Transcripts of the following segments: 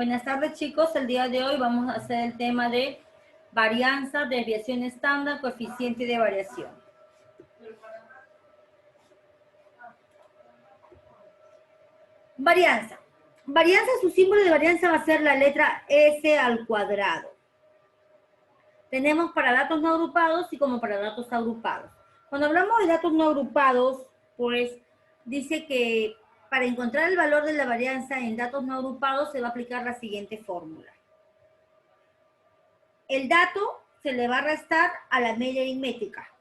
Buenas tardes, chicos. El día de hoy vamos a hacer el tema de varianza, desviación estándar, coeficiente de variación. Varianza. Varianza, su símbolo de varianza va a ser la letra S al cuadrado. Tenemos para datos no agrupados y como para datos agrupados. Cuando hablamos de datos no agrupados, pues dice que para encontrar el valor de la varianza en datos no agrupados se va a aplicar la siguiente fórmula. El dato se le va a restar a la media aritmética.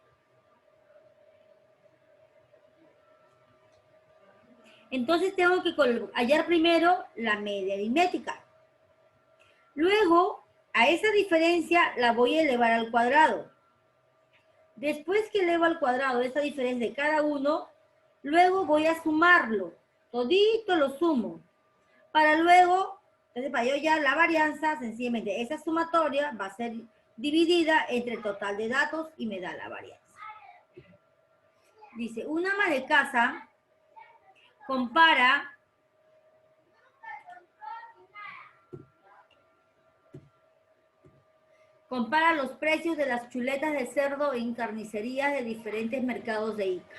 Entonces tengo que hallar primero la media aritmética. Luego, a esa diferencia la voy a elevar al cuadrado. Después que elevo al cuadrado esa diferencia de cada uno, luego voy a sumarlo. Todito lo sumo. Para luego, entonces para yo hallar la varianza, sencillamente esa sumatoria va a ser dividida entre el total de datos y me da la varianza. Dice, una ama de casa compara los precios de las chuletas de cerdo en carnicerías de diferentes mercados de Ica.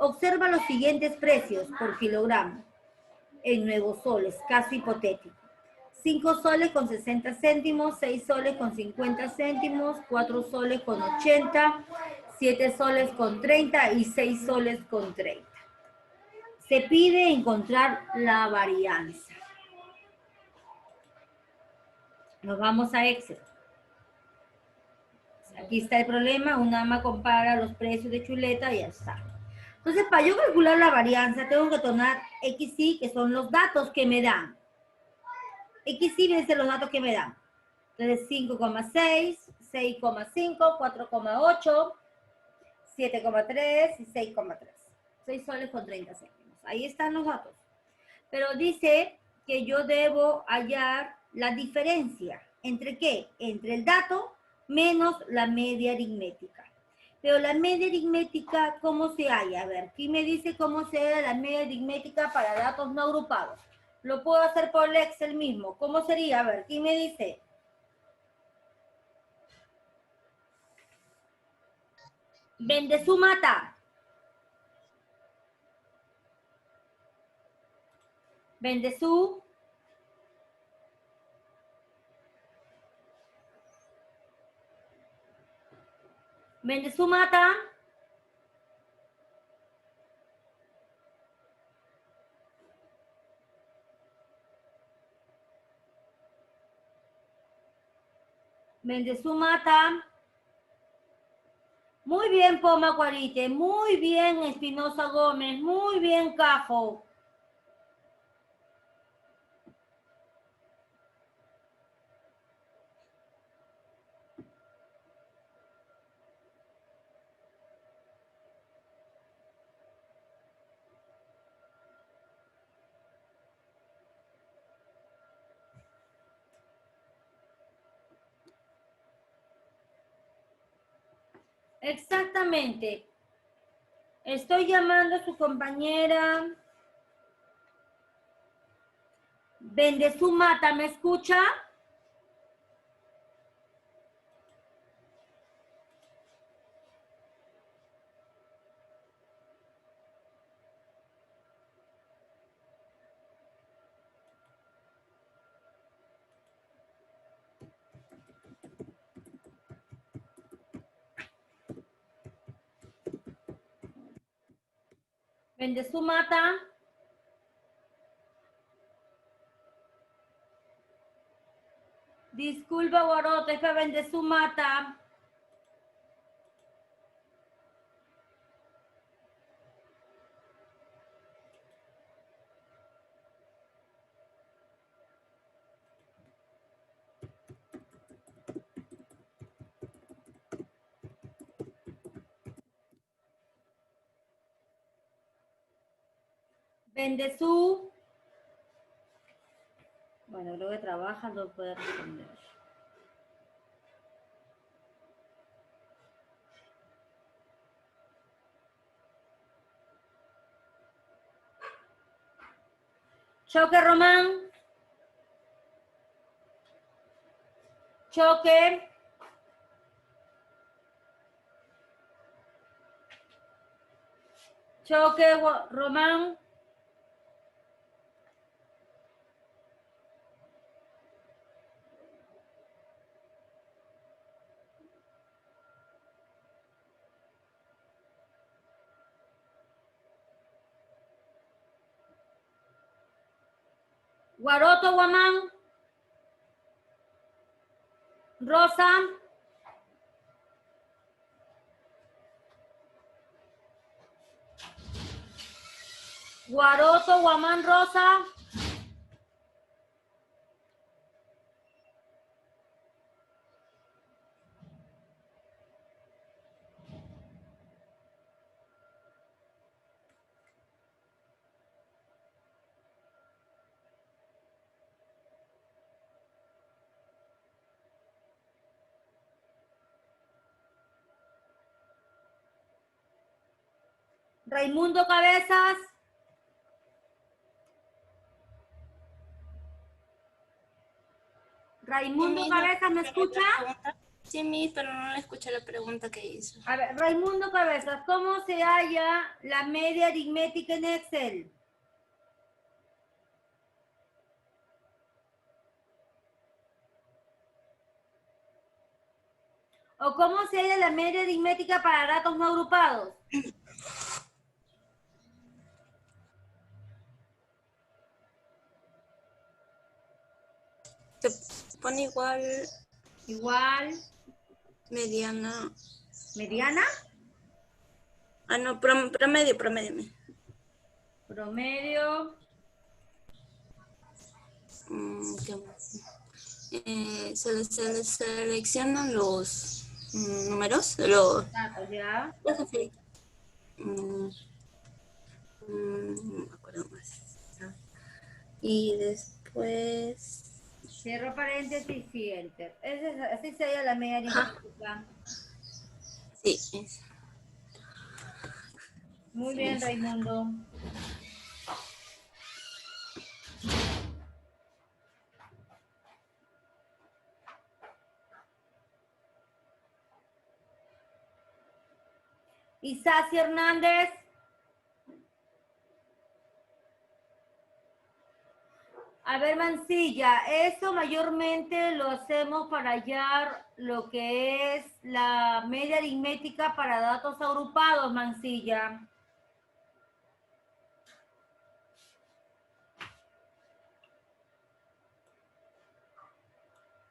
Observa los siguientes precios por kilogramo en nuevos soles, caso hipotético. 5 soles con 60 céntimos, 6 soles con 50 céntimos, 4 soles con 80, 7 soles con 30 y 6 soles con 30. Se pide encontrar la varianza. Nos vamos a Excel. Aquí está el problema, una ama compara los precios de chuleta y ya está. Entonces, para yo calcular la varianza, tengo que tomar XY, que son los datos que me dan. XY vienen a ser los datos que me dan. Entonces, 5,6, 6,5, 4,8, 7,3 y 6,3. 6 soles con 30 céntimos. Ahí están los datos. Pero dice que yo debo hallar la diferencia. ¿Entre qué? Entre el dato menos la media aritmética. Pero la media aritmética, ¿cómo se halla? A ver, aquí me dice cómo se halla la media aritmética para datos no agrupados. Lo puedo hacer por el Excel mismo. ¿Cómo sería? A ver, aquí me dice. Vende su mata. Vende su. Vende su mata. Vende su mata. Muy bien, Poma Cuarite. Muy bien, Espinosa Gómez. Muy bien, Cajo. Exactamente. Estoy llamando a su compañera. Vende su mata, ¿me escucha? Vende su mata. Disculpa, Guarote, que vende su mata. Vende su. Bueno, creo que trabaja, no puede responder. Choque Román. Choque. Choque, Román. Guaroto, Guamán. Rosa. Guaroto, Guamán, Rosa. Raimundo Cabezas. Raimundo Cabezas, ¿me escucha? Sí, Miss, pero no le escuché la pregunta que hizo. A ver, Raimundo Cabezas, ¿cómo se halla la media aritmética en Excel? ¿O cómo se halla la media aritmética para datos no agrupados? Se pone igual. Igual. Mediana. ¿Mediana? Ah, no, promedio. Promedio. ¿Qué más? Se les seleccionan los números, los Datos, ¿ya? no me acuerdo más. Y después... Cierro paréntesis y enter. Así se halla la media aritmética. Sí. Muy bien, Raimundo. Isasi Hernández. A ver, Mancilla, eso mayormente lo hacemos para hallar lo que es la media aritmética para datos agrupados, Mancilla.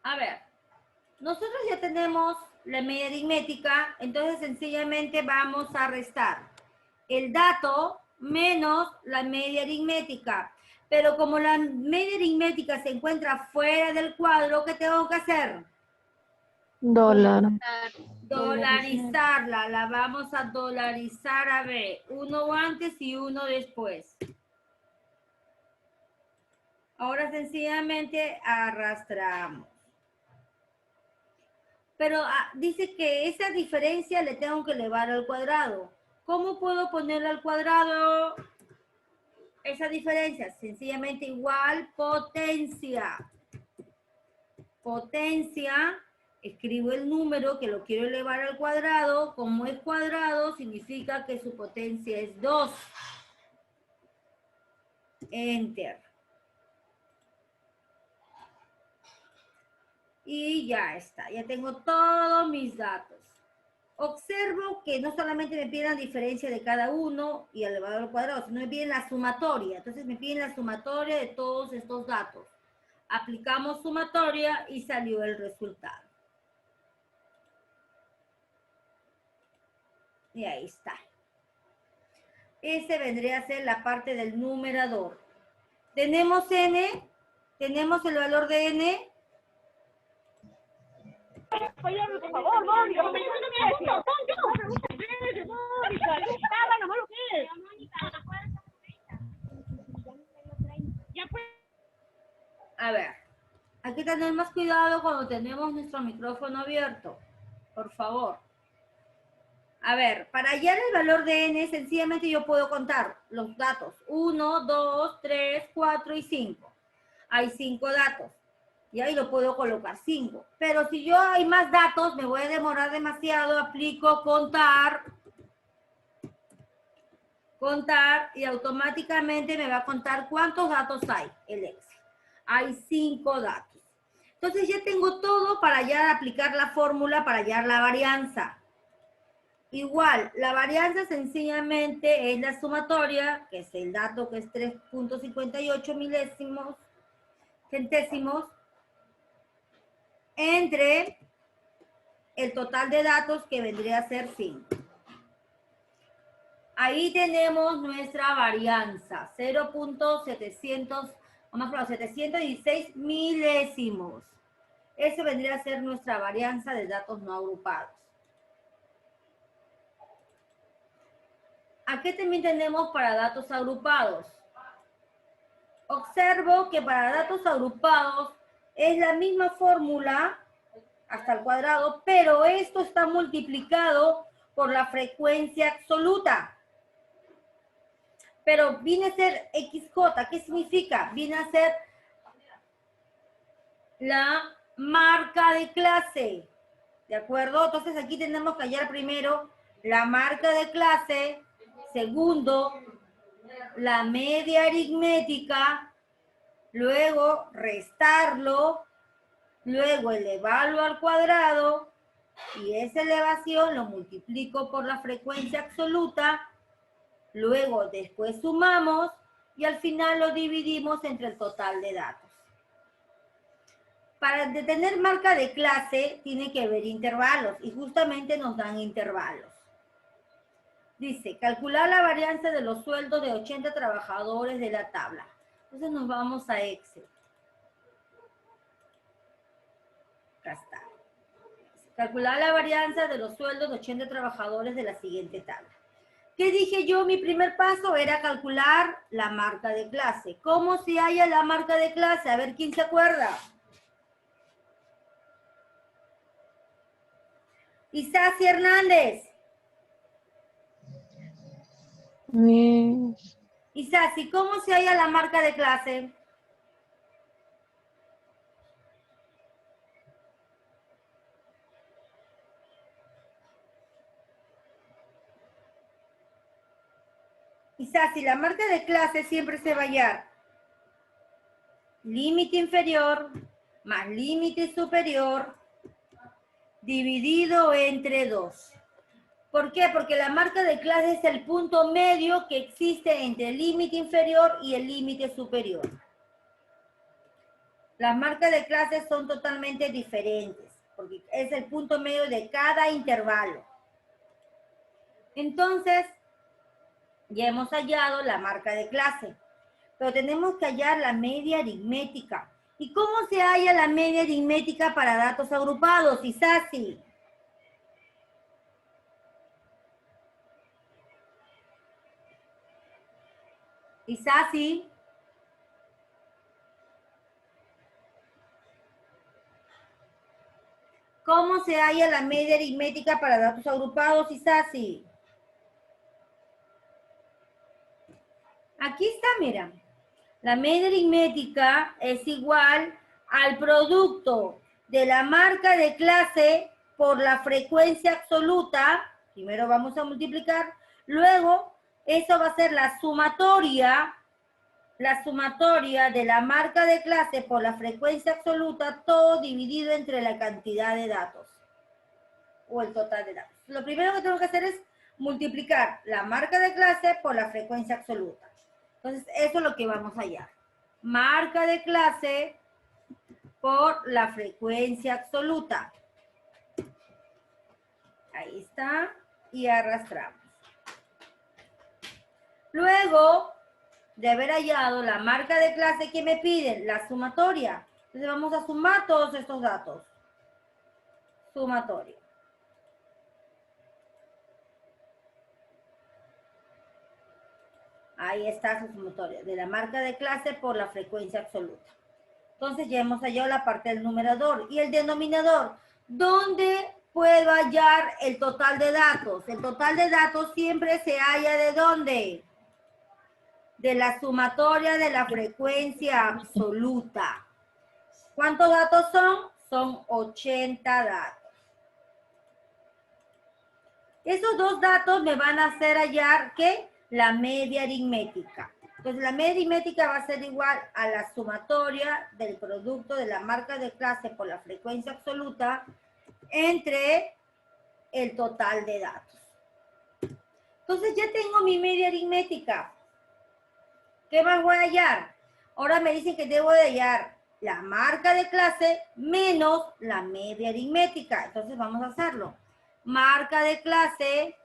A ver, nosotros ya tenemos la media aritmética, entonces sencillamente vamos a restar el dato menos la media aritmética. Pero como la media aritmética se encuentra fuera del cuadro, ¿qué tengo que hacer? Dolarizarla, la vamos a dolarizar, a ver, uno antes y uno después. Ahora sencillamente arrastramos. Pero dice que esa diferencia le tengo que elevar al cuadrado. ¿Cómo puedo ponerle al cuadrado esa diferencia? Sencillamente igual potencia. Potencia, escribo el número que lo quiero elevar al cuadrado. Como es cuadrado, significa que su potencia es 2. Enter. Y ya está, ya tengo todos mis datos. Observo que no solamente me piden la diferencia de cada uno y elevado al cuadrado, sino me piden la sumatoria. Entonces me piden la sumatoria de todos estos datos. Aplicamos sumatoria y salió el resultado. Y ahí está. Ese vendría a ser la parte del numerador. Tenemos n, tenemos el valor de n. Por favor, Mónica, no me A ver, hay que tener más cuidado cuando tenemos nuestro micrófono abierto. Por favor. A ver, para hallar el valor de n, sencillamente yo puedo contar los datos. 1, 2, 3, 4 y 5. Hay 5 datos. Y ahí lo puedo colocar 5. Pero si yo hay más datos, me voy a demorar demasiado, aplico contar, y automáticamente me va a contar cuántos datos hay, el Excel. Hay 5 datos. Entonces ya tengo todo para ya aplicar la fórmula para hallar la varianza. Igual, la varianza sencillamente es la sumatoria, que es el dato que es 3.58 centésimos, entre el total de datos que vendría a ser 5. Ahí tenemos nuestra varianza, 716 milésimos. Eso vendría a ser nuestra varianza de datos no agrupados. ¿A qué también tenemos para datos agrupados? Observo que para datos agrupados es la misma fórmula hasta el cuadrado, pero esto está multiplicado por la frecuencia absoluta. Pero viene a ser XJ. ¿Qué significa? Viene a ser la marca de clase. ¿De acuerdo? Entonces aquí tenemos que hallar primero la marca de clase. Segundo, la media aritmética. Luego, restarlo. Luego, elevarlo al cuadrado. Y esa elevación lo multiplico por la frecuencia absoluta. Luego, después sumamos y al final lo dividimos entre el total de datos. Para tener marca de clase, tiene que haber intervalos y justamente nos dan intervalos. Dice, calcular la varianza de los sueldos de 80 trabajadores de la tabla. Entonces nos vamos a Excel. Acá está. Calcular la varianza de los sueldos de 80 trabajadores de la siguiente tabla. ¿Qué dije yo? Mi primer paso era calcular la marca de clase. ¿Cómo se halla la marca de clase? A ver, ¿quién se acuerda? Isasi Hernández. Isasi, ¿cómo se halla la marca de clase? Isasi, la marca de clase siempre se va a hallar límite inferior más límite superior dividido entre 2. ¿Por qué? Porque la marca de clase es el punto medio que existe entre el límite inferior y el límite superior. Las marcas de clase son totalmente diferentes, porque es el punto medio de cada intervalo. Entonces, ya hemos hallado la marca de clase, pero tenemos que hallar la media aritmética. ¿Y cómo se halla la media aritmética para datos agrupados, Isasi? Isasi. ¿Cómo se halla la media aritmética para datos agrupados, Isasi? Aquí está, mira. La media aritmética es igual al producto de la marca de clase por la frecuencia absoluta. Primero vamos a multiplicar. Luego, eso va a ser la sumatoria de la marca de clase por la frecuencia absoluta, todo dividido entre la cantidad de datos o el total de datos. Lo primero que tengo que hacer es multiplicar la marca de clase por la frecuencia absoluta. Entonces, eso es lo que vamos a hallar. Marca de clase por la frecuencia absoluta. Ahí está. Y arrastramos. Luego de haber hallado la marca de clase que me piden, la sumatoria. Entonces vamos a sumar todos estos datos. Sumatoria. Ahí está su sumatoria, de la marca de clase por la frecuencia absoluta. Entonces ya hemos hallado la parte del numerador. ¿Y el denominador? ¿Dónde puedo hallar el total de datos? El total de datos siempre se halla ¿de dónde? De la sumatoria de la frecuencia absoluta. ¿Cuántos datos son? Son 80 datos. Esos dos datos me van a hacer hallar, ¿qué? La media aritmética. Entonces, la media aritmética va a ser igual a la sumatoria del producto de la marca de clase por la frecuencia absoluta entre el total de datos. Entonces, ya tengo mi media aritmética. ¿Qué más voy a hallar? Ahora me dicen que debo de hallar la marca de clase menos la media aritmética. Entonces, vamos a hacerlo. Marca de clase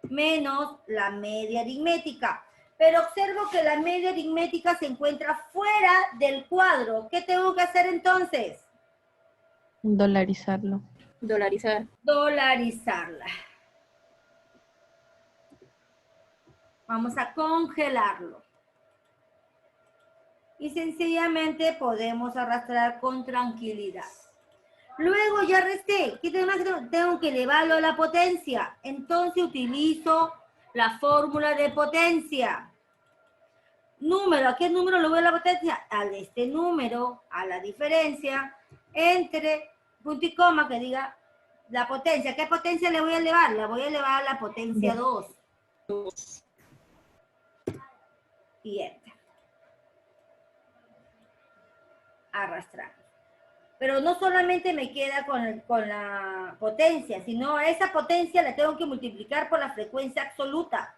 menos la media aritmética. Pero observo que la media aritmética se encuentra fuera del cuadro. ¿Qué tengo que hacer entonces? Dolarizarlo. Dolarizar. Dolarizarla. Vamos a congelarlo. Y sencillamente podemos arrastrar con tranquilidad. Luego ya resté. ¿Qué tengo que elevarlo a la potencia? Entonces utilizo la fórmula de potencia. Número, ¿a qué número le voy a la potencia? A este número, a la diferencia entre punto y coma que diga la potencia. ¿Qué potencia le voy a elevar? La voy a elevar a la potencia 2. Y enter. Arrastrar. Pero no solamente me queda con la potencia, sino a esa potencia la tengo que multiplicar por la frecuencia absoluta.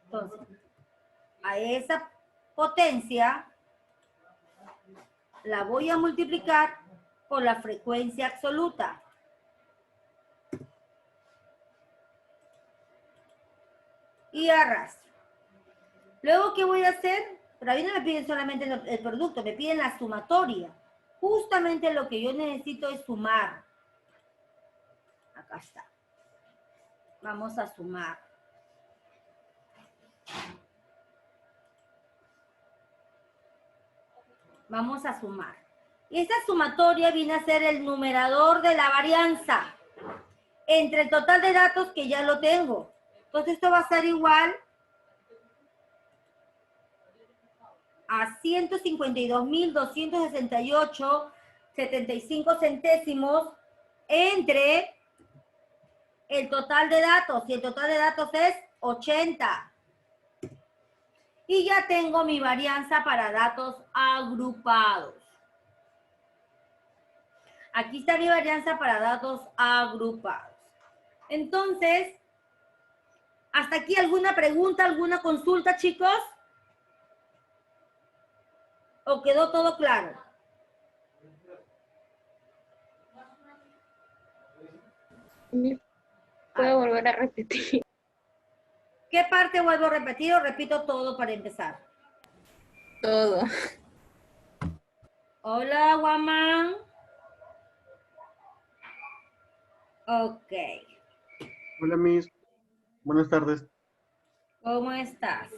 Entonces, a esa potencia la voy a multiplicar por la frecuencia absoluta. Y arrastro. Luego, ¿qué voy a hacer? Pero a mí no me piden solamente el producto, me piden la sumatoria. Justamente lo que yo necesito es sumar. Acá está. Vamos a sumar. Vamos a sumar. Y esta sumatoria viene a ser el numerador de la varianza entre el total de datos que ya lo tengo. Entonces esto va a ser igual a 152.268,75 centésimos entre el total de datos. Y el total de datos es 80. Y ya tengo mi varianza para datos agrupados. Aquí está mi varianza para datos agrupados. Entonces, ¿hasta aquí alguna pregunta, alguna consulta, chicos? ¿O quedó todo claro? ¿Puedo volver a repetir? ¿Qué parte vuelvo a repetir o repito todo para empezar? Todo. Hola, Guamán. Ok. Hola, Miss. Buenas tardes. ¿Cómo estás?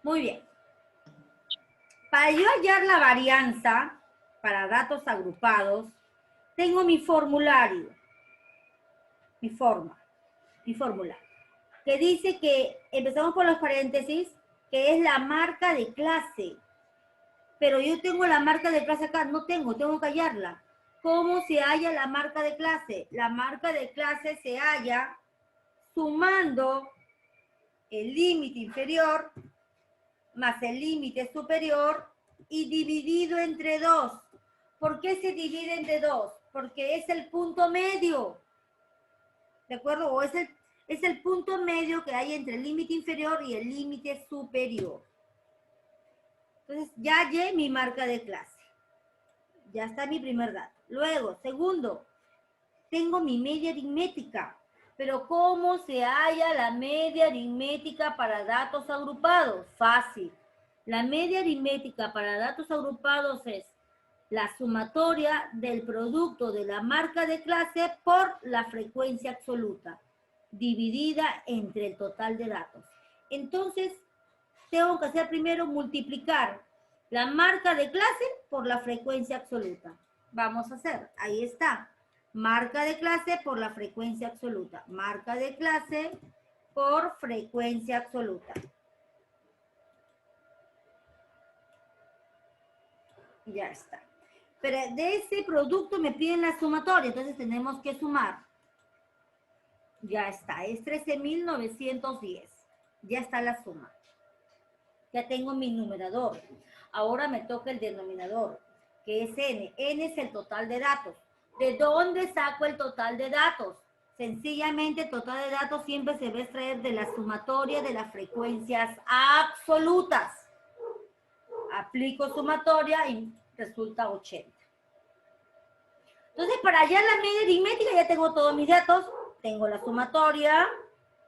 Muy bien. Para yo hallar la varianza para datos agrupados, tengo mi formulario, mi fórmula, que dice que empezamos por los paréntesis, que es la marca de clase. Pero yo tengo la marca de clase acá, no tengo que hallarla. ¿Cómo se halla la marca de clase? La marca de clase se halla sumando el límite inferior más el límite superior y dividido entre 2. ¿Por qué se divide entre 2? Porque es el punto medio. ¿De acuerdo? O es el punto medio que hay entre el límite inferior y el límite superior. Entonces, ya hallé mi marca de clase. Ya está mi primer dato. Luego, segundo, tengo mi media aritmética. Pero ¿cómo se halla la media aritmética para datos agrupados? Fácil. La media aritmética para datos agrupados es la sumatoria del producto de la marca de clase por la frecuencia absoluta, dividida entre el total de datos. Entonces, tengo que hacer primero multiplicar la marca de clase por la frecuencia absoluta. Vamos a hacer, ahí está. Marca de clase por la frecuencia absoluta. Marca de clase por frecuencia absoluta. Ya está. Pero de ese producto me piden la sumatoria, entonces tenemos que sumar. Ya está, es 13.910. Ya está la suma. Ya tengo mi numerador. Ahora me toca el denominador, que es n. N es el total de datos. ¿De dónde saco el total de datos? Sencillamente, el total de datos siempre se va a extraer de la sumatoria de las frecuencias absolutas. Aplico sumatoria y resulta 80. Entonces, para hallar la media aritmética ya tengo todos mis datos. Tengo la sumatoria,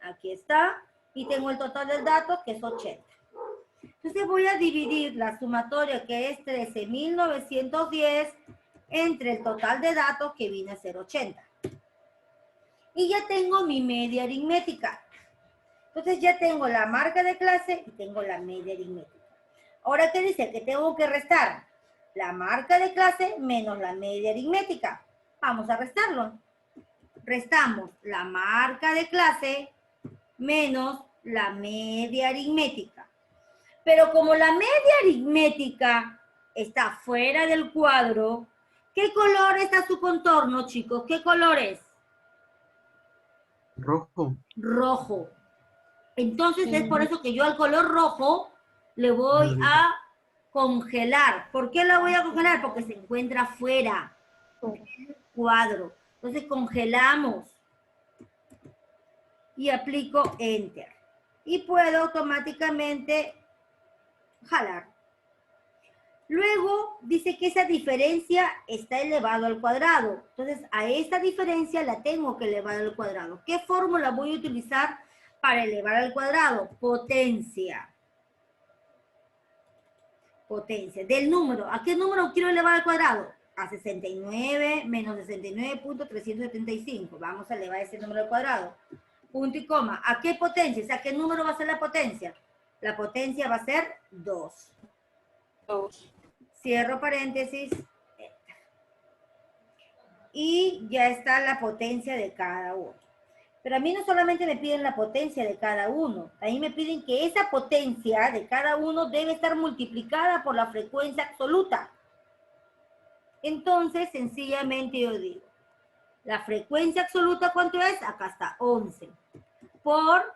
aquí está, y tengo el total del dato, que es 80. Entonces voy a dividir la sumatoria, que es 13.910, entre el total de datos, que viene a ser 80. Y ya tengo mi media aritmética. Entonces ya tengo la marca de clase y tengo la media aritmética. Ahora, ¿qué dice? Que tengo que restar la marca de clase menos la media aritmética. Vamos a restarlo. Restamos la marca de clase menos la media aritmética. Pero como la media aritmética está fuera del cuadro, ¿qué color está su contorno, chicos? ¿Qué color es? Rojo. Rojo. Entonces es por eso que yo al color rojo le voy a congelar. ¿Por qué la voy a congelar? Porque se encuentra fuera del cuadro. Entonces congelamos y aplico Enter. Y puedo automáticamente jalar. Luego dice que esa diferencia está elevado al cuadrado. Entonces a esta diferencia la tengo que elevar al cuadrado. ¿Qué fórmula voy a utilizar para elevar al cuadrado? Potencia. Potencia. Del número. ¿A qué número quiero elevar al cuadrado? A 69 menos 69.375. Vamos a elevar ese número al cuadrado. Punto y coma. ¿A qué potencia? O sea, ¿qué número va a ser la potencia? La potencia va a ser 2. 2. Cierro paréntesis. Y ya está la potencia de cada uno. Pero a mí no solamente me piden la potencia de cada uno, a mí me piden que esa potencia de cada uno debe estar multiplicada por la frecuencia absoluta. Entonces, sencillamente yo digo, la frecuencia absoluta, ¿cuánto es? Acá está, 11. Por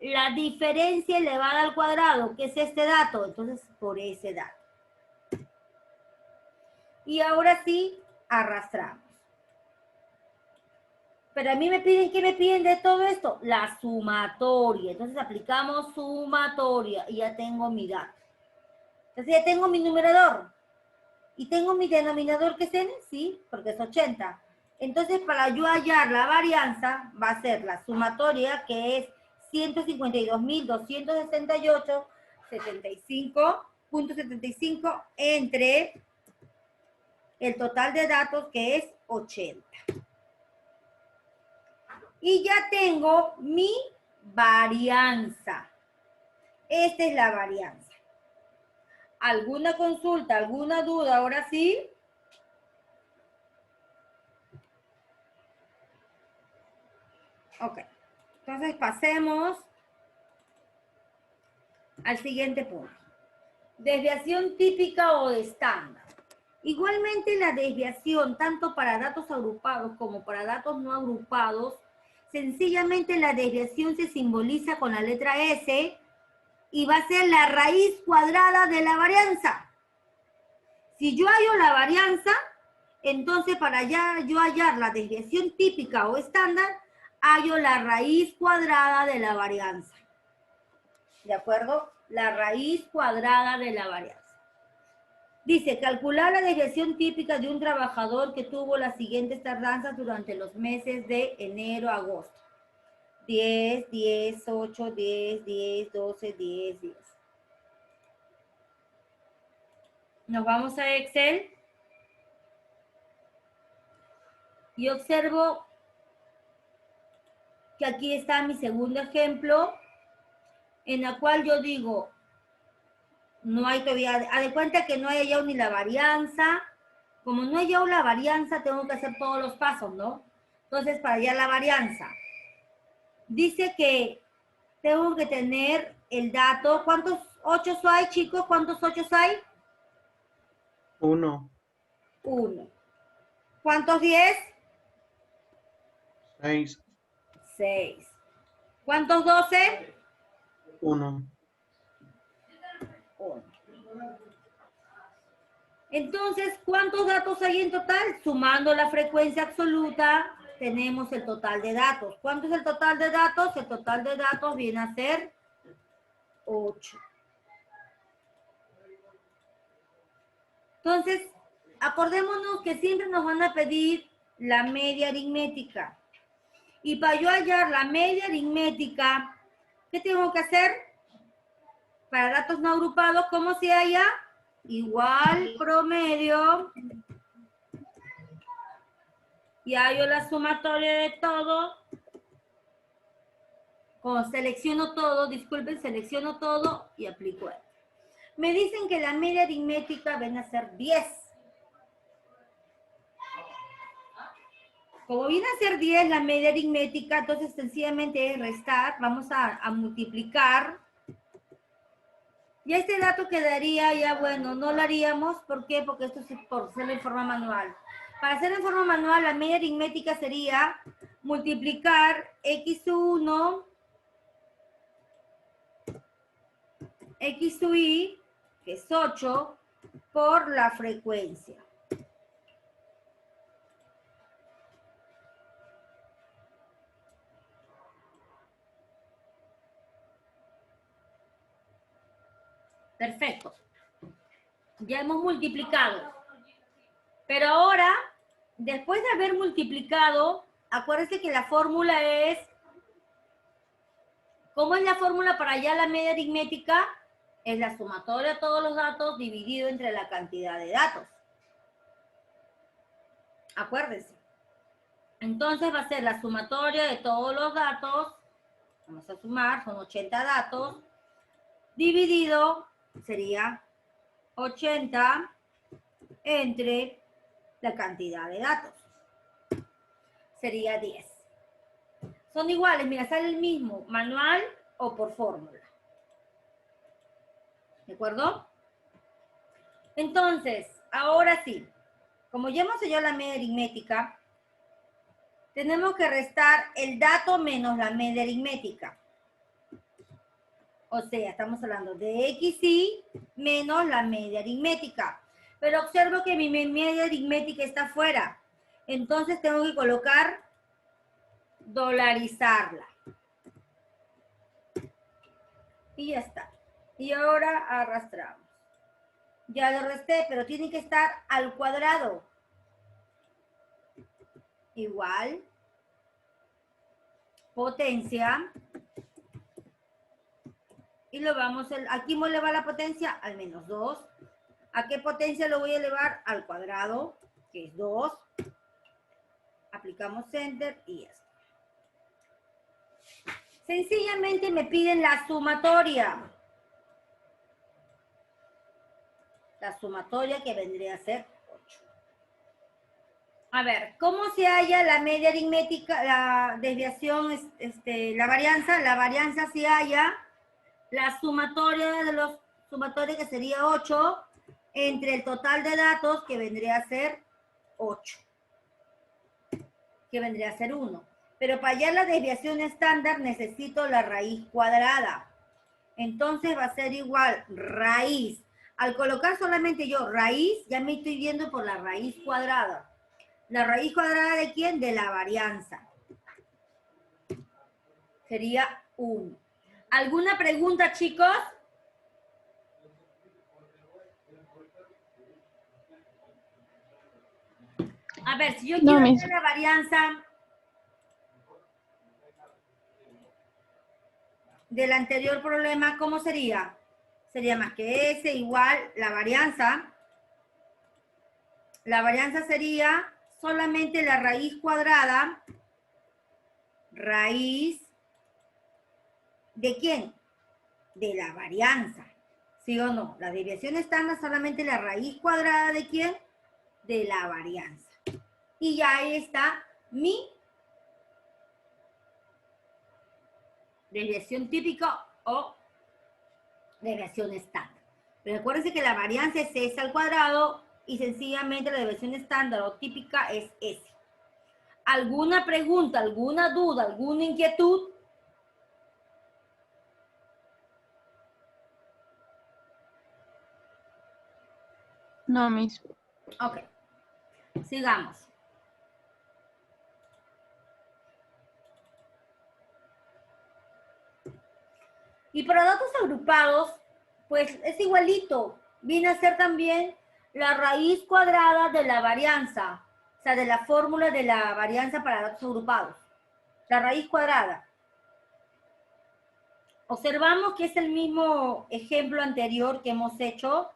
la diferencia elevada al cuadrado, que es este dato, entonces por ese dato. Y ahora sí, arrastramos. Pero a mí me piden, ¿qué me piden de todo esto? La sumatoria. Entonces aplicamos sumatoria y ya tengo mi dato. Entonces ya tengo mi numerador. Y tengo mi denominador, que es n, sí, porque es 80. Entonces para yo hallar la varianza, va a ser la sumatoria, que es 152.268, 75.75 entre el total de datos, que es 80. Y ya tengo mi varianza. Esta es la varianza. ¿Alguna consulta, alguna duda? Ahora sí. Ok. Entonces pasemos al siguiente punto. Desviación típica o estándar. Igualmente la desviación, tanto para datos agrupados como para datos no agrupados, sencillamente la desviación se simboliza con la letra S y va a ser la raíz cuadrada de la varianza. Si yo hallo la varianza, entonces para yo hallar la desviación típica o estándar, hallo la raíz cuadrada de la varianza. ¿De acuerdo? La raíz cuadrada de la varianza. Dice, calcular la desviación típica de un trabajador que tuvo las siguientes tardanzas durante los meses de enero a agosto. 10, 10, 8, 10, 10, 12, 10, 10. Nos vamos a Excel. Y observo que aquí está mi segundo ejemplo, en la cual yo digo, no hay todavía, haz de cuenta que no hay hallado ni la varianza, Como no he hallado la varianza, tengo que hacer todos los pasos, ¿no? Entonces, para hallar la varianza, dice que tengo que tener el dato. ¿Cuántos 8 hay, chicos? ¿Cuántos 8 hay? 1, 1. ¿Cuántos 10? 6, 6. ¿Cuántos 12? 1. 1. Entonces, ¿cuántos datos hay en total? Sumando la frecuencia absoluta, tenemos el total de datos. ¿Cuánto es el total de datos? El total de datos viene a ser 8. Entonces, acordémonos que siempre nos van a pedir la media aritmética. Y para yo hallar la media aritmética, ¿qué tengo que hacer? Para datos no agrupados, ¿cómo se halla? Igual promedio. Y hallo la sumatoria de todo. Selecciono todo, disculpen, selecciono todo y aplico esto. Me dicen que la media aritmética viene a ser 10. Como viene a ser 10 la media aritmética, entonces sencillamente es restar, vamos a multiplicar. Y este dato quedaría ya, bueno, no lo haríamos, ¿por qué? Porque esto es por hacerlo en forma manual. Para hacerlo en forma manual, la media aritmética sería multiplicar x1, x sub i, que es 8, por la frecuencia. Perfecto. Ya hemos multiplicado. Pero ahora, después de haber multiplicado, acuérdense que la fórmula es... ¿Cómo es la fórmula para hallar la media aritmética? Es la sumatoria de todos los datos dividido entre la cantidad de datos. Acuérdense. Entonces va a ser la sumatoria de todos los datos. Vamos a sumar, son 80 datos. Dividido sería 80 entre la cantidad de datos. Sería 10. Son iguales, mira, sale el mismo, manual o por fórmula. ¿De acuerdo? Entonces, ahora sí, como ya hemos hallado la media aritmética, tenemos que restar el dato menos la media aritmética. O sea, estamos hablando de xy menos la media aritmética. Pero observo que mi media aritmética está afuera. Entonces tengo que colocar, dolarizarla. Y ya está. Y ahora arrastramos. Ya lo resté, pero tiene que estar al cuadrado. Igual. Potencia. Y lo vamos a... Aquí me eleva la potencia al menos 2. ¿A qué potencia lo voy a elevar? Al cuadrado, que es 2. Aplicamos Enter y ya está. Sencillamente me piden la sumatoria. La sumatoria que vendría a ser 8. A ver, ¿cómo se halla la media aritmética, la desviación, la varianza? La varianza se halla la sumatoria de los sumatoria que sería 8 entre el total de datos que vendría a ser 8. Que vendría a ser 1. Pero para hallar la desviación estándar necesito la raíz cuadrada. Entonces va a ser igual raíz. Al colocar solamente yo raíz, ya me estoy viendo por la raíz cuadrada. ¿La raíz cuadrada de quién? De la varianza. Sería 1. ¿Alguna pregunta, chicos? A ver, si yo quiero hacer la varianza del anterior problema, ¿cómo sería? Sería más que S igual la varianza. La varianza sería solamente la raíz cuadrada. ¿Raíz de quién? De la varianza. ¿Sí o no? La desviación estándar solamente la raíz cuadrada de quién? de la varianza. Y ya ahí está mi desviación típica o desviación estándar. Pero acuérdense que la varianza es S al cuadrado y sencillamente la desviación estándar o típica es S. ¿Alguna pregunta, alguna duda, alguna inquietud? No, Miss. Ok, sigamos. Y para datos agrupados, pues es igualito. Viene a ser también la raíz cuadrada de la varianza, o sea, de la fórmula de la varianza para datos agrupados. La raíz cuadrada. Observamos que es el mismo ejemplo anterior que hemos hecho.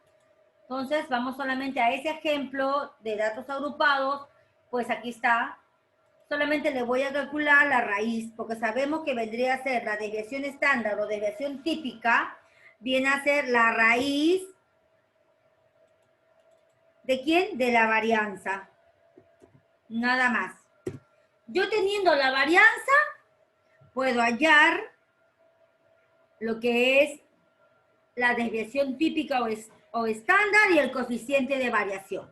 Entonces, vamos solamente a ese ejemplo de datos agrupados. Pues aquí está. Solamente le voy a calcular la raíz, porque sabemos que vendría a ser la desviación estándar o desviación típica, viene a ser la raíz ¿de quién? De la varianza. Nada más. Yo teniendo la varianza, puedo hallar lo que es la desviación típica o estándar y el coeficiente de variación.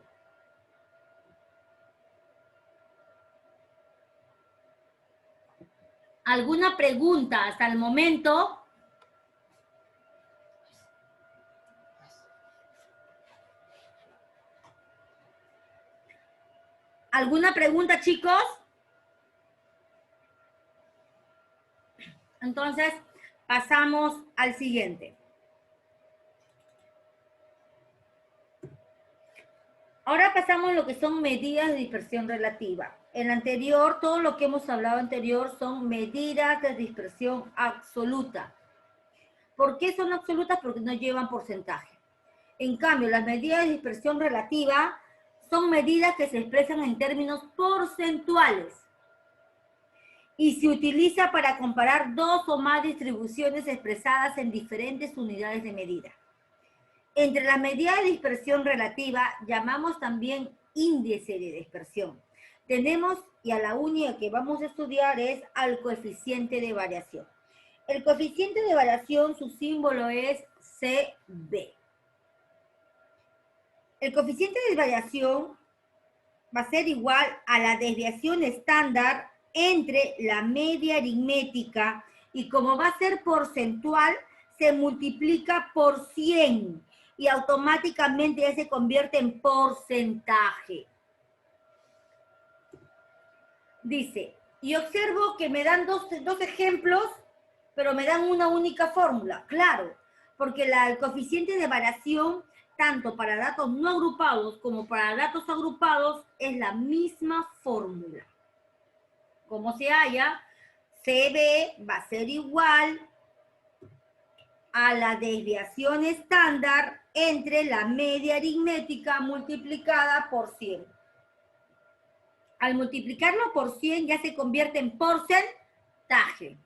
¿Alguna pregunta hasta el momento? ¿Alguna pregunta, chicos? Entonces, pasamos al siguiente. Ahora pasamos a lo que son medidas de dispersión relativa. En el anterior, todo lo que hemos hablado anterior son medidas de dispersión absoluta. ¿Por qué son absolutas? Porque no llevan porcentaje. En cambio, las medidas de dispersión relativa son medidas que se expresan en términos porcentuales y se utiliza para comparar dos o más distribuciones expresadas en diferentes unidades de medida. Entre las medidas de dispersión relativa llamamos también índice de dispersión. Tenemos, y a la única que vamos a estudiar es al coeficiente de variación. El coeficiente de variación, su símbolo es CB. El coeficiente de variación va a ser igual a la desviación estándar entre la media aritmética y como va a ser porcentual, se multiplica por 100 y automáticamente ya se convierte en porcentaje. Dice, y observo que me dan dos ejemplos, pero me dan una única fórmula. Claro, porque el coeficiente de variación, tanto para datos no agrupados como para datos agrupados, es la misma fórmula. Como se halla, CB va a ser igual a la desviación estándar entre la media aritmética multiplicada por 100. Al multiplicarlo por 100 ya se convierte en porcentaje.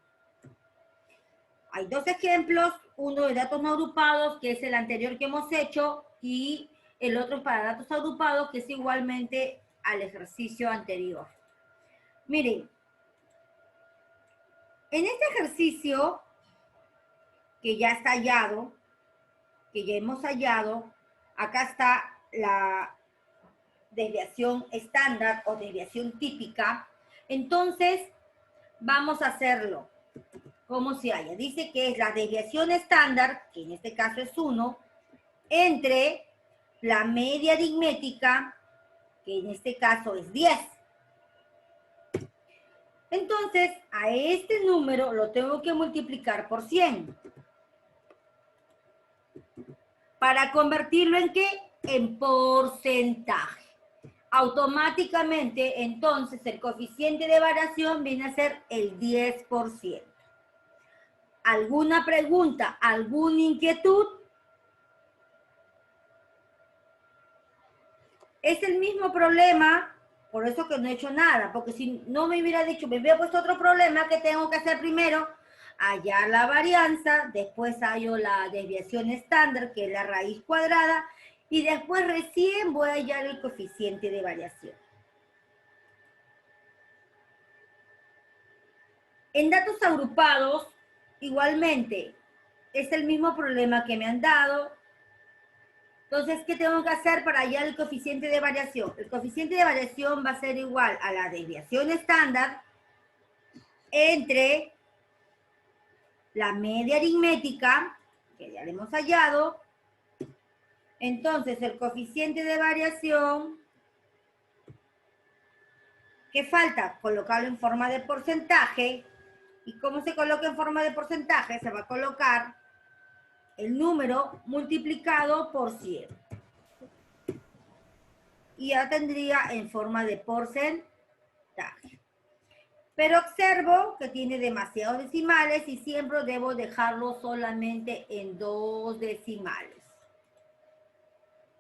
Hay dos ejemplos, uno de datos no agrupados, que es el anterior que hemos hecho, y el otro es para datos agrupados, que es igualmente al ejercicio anterior. Miren, en este ejercicio, que ya está hallado, que ya hemos hallado, acá está la desviación estándar o desviación típica. Entonces, vamos a hacerlo. ¿Cómo se halla? Dice que es la desviación estándar, que en este caso es 1, entre la media aritmética, que en este caso es 10. Entonces, a este número lo tengo que multiplicar por 100. Para convertirlo en ¿qué? En porcentaje. Automáticamente, entonces, el coeficiente de variación viene a ser el 10%. ¿Alguna pregunta? ¿Alguna inquietud? Es el mismo problema, por eso que no he hecho nada, porque si no me hubiera dicho, me hubiera puesto otro problema que tengo que hacer primero, hallar la varianza, después hallo la desviación estándar, que es la raíz cuadrada, y después recién voy a hallar el coeficiente de variación. En datos agrupados, igualmente, es el mismo problema que me han dado. Entonces, ¿qué tengo que hacer para hallar el coeficiente de variación? El coeficiente de variación va a ser igual a la desviación estándar entre la media aritmética, que ya le hemos hallado. Entonces, el coeficiente de variación, ¿qué falta? Colocarlo en forma de porcentaje. ¿Y cómo se coloca en forma de porcentaje? Se va a colocar el número multiplicado por 100. Y ya tendría en forma de porcentaje. Pero observo que tiene demasiados decimales y siempre debo dejarlo solamente en 2 decimales.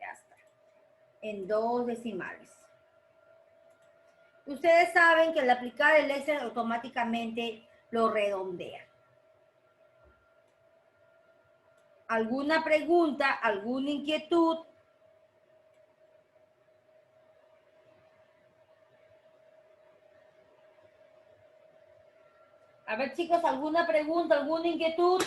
Ya está. En 2 decimales. Ustedes saben que al aplicar el Excel automáticamente lo redondea. ¿Alguna pregunta, alguna inquietud? A ver, chicos, ¿alguna pregunta, alguna inquietud?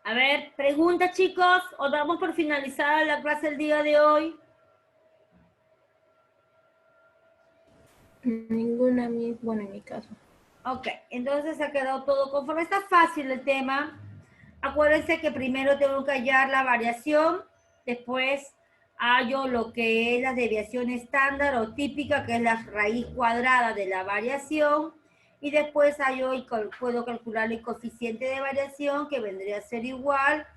A ver, pregunta, chicos, o damos por finalizada la clase el día de hoy. Ninguna, bueno, en mi caso. Ok, entonces ha quedado todo conforme. Está fácil el tema. Acuérdense que primero tengo que hallar la variación, después hallo lo que es la desviación estándar o típica, que es la raíz cuadrada de la variación, y después hallo y puedo calcular el coeficiente de variación, que vendría a ser igual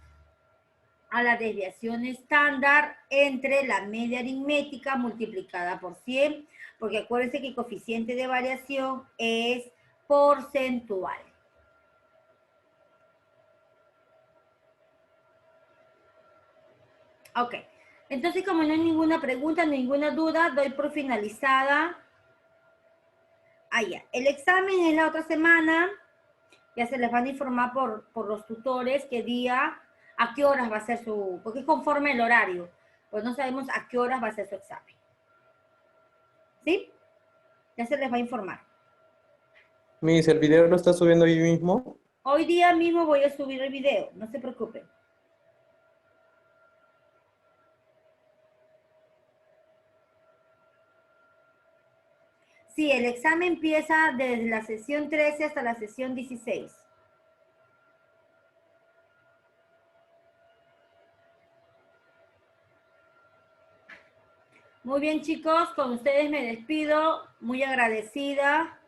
a la desviación estándar entre la media aritmética multiplicada por 100, porque acuérdense que el coeficiente de variación es porcentual. Ok, entonces como no hay ninguna pregunta, ninguna duda, doy por finalizada. Ya. El examen es la otra semana, ya se les van a informar por los tutores qué día, a qué horas va a ser su, porque es conforme el horario, pues no sabemos a qué horas va a ser su examen. ¿Sí? Ya se les va a informar. Miss, ¿el video lo está subiendo hoy mismo? Hoy día mismo voy a subir el video, no se preocupen. Sí, el examen empieza desde la sesión 13 hasta la sesión 16. Muy bien, chicos, con ustedes me despido, muy agradecida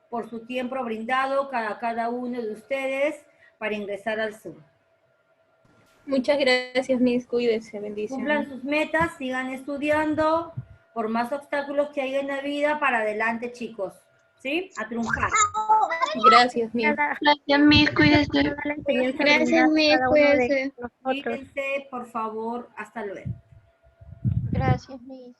por su tiempo brindado cada uno de ustedes para ingresar al Zoom. Muchas gracias, Miss. Cuídese. Cumplan Bendiciones. sus metas, sigan estudiando, por más obstáculos que haya en la vida, para adelante, chicos. ¿Sí? A triunfar. Gracias, Miss. Gracias, Miss, cuídese. Gracias, Miss, cuídese. Cuídense, por favor. Hasta luego. Gracias, Miss.